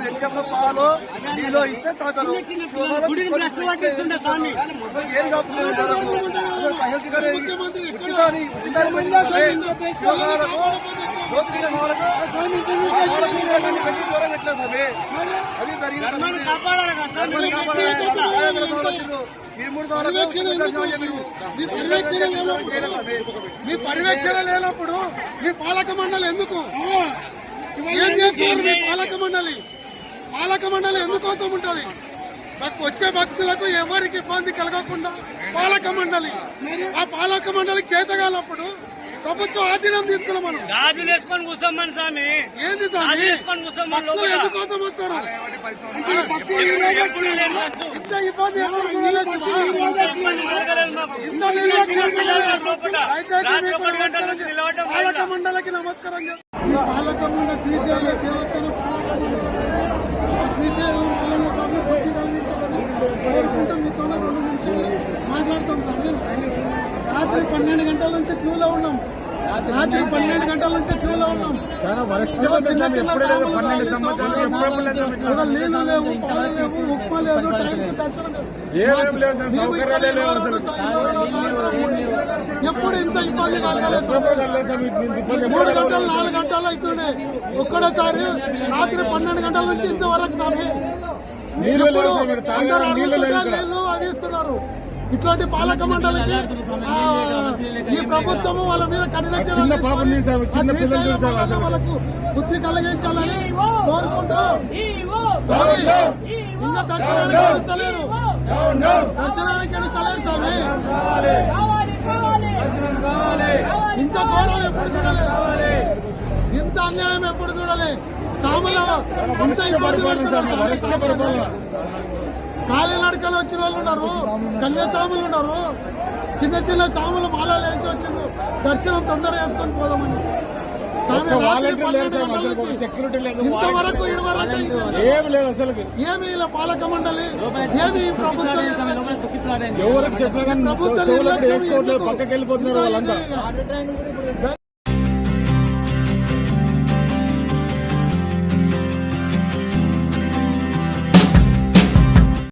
ఎన్నికల్లో పాలు నీలో ఇస్తే తాతారు ఏం కాకుండా మీ పర్యవేక్షణ లేనప్పుడు మీ పాలక మండలి ఎందుకు ఏం చేస్తున్నారు? మీ పాలక మండలి ఎందుకోసం ఉంటుంది? వచ్చే భక్తులకు ఎవరికి ఇబ్బంది కలగకుండా పాలక మండలి, ఆ పాలక మండలికి చేతగాలప్పుడు ప్రభుత్వం ఆధీనం తీసుకున్నాం. మనం గాజులు వేసుకొని కూర్చోమని స్వామి. ఏంది స్వామి భక్తులు ఎందుకోసం వస్తారు? ఇంత ఇబ్బంది పాలక మండలికి నమస్కారం. పాలక మండలి శ్రీశైలం దేవస్థానం శ్రీశైలం మల్లన్న స్వామి భక్తి కలిగించాలని కోరుకుంటాం. మీతో 2 నిమిషాలు మాట్లాడతాం స్వామి. రాత్రి 12 గంటల నుంచి క్యూలో ఉన్నాం. చాలా వరస్ట్ నీళ్లు లేవు, పాలు లేవు, ఉప్మా లేదు, టైంకి దర్శనం సౌకర్యాలే లేవు అసలు. ఎప్పుడు ఇంత ఇబ్బంది కలగలేదు. 3 గంటలు 4 గంటలు అవుతున్నాయి. ఒక్కడోసారి రాత్రి 12 గంటల నుంచి ఇంతవరకు స్వామి నీళ్లు అవి ఇస్తున్నారు. ఇట్లాంటి పాలక మండలికి ఈ ప్రభుత్వము వాళ్ళ మీద కఠిన వాళ్ళకు బుద్ధి కలిగించాలని కోరుకుంటూ ఇంకా దర్శనానికి ఎడుస్తలేరు స్వామి. ఇంత ఘోరం ఎప్పుడు చూడలే, ఇంత అన్యాయం ఎప్పుడు చూడలే. సాముల ఇంత ఇబ్బంది పడుతున్నారు. కాలినడకలు వచ్చిన వాళ్ళు ఉన్నారు, కన్యాస్వాములు ఉన్నారు, చిన్న చిన్న స్వాములు మాలలు వేసి వచ్చిండ్రు. దర్శనం తొందరగా వేసుకొని పోదామని ఇంతవరకు ఏమి లేదు అసలు. ఏమి ఇలా పాలక మండలి, ఏమి ప్రభుత్వం ఎవరికి చెప్పినా పక్కకి వెళ్ళిపోతున్నారు వాళ్ళంతా.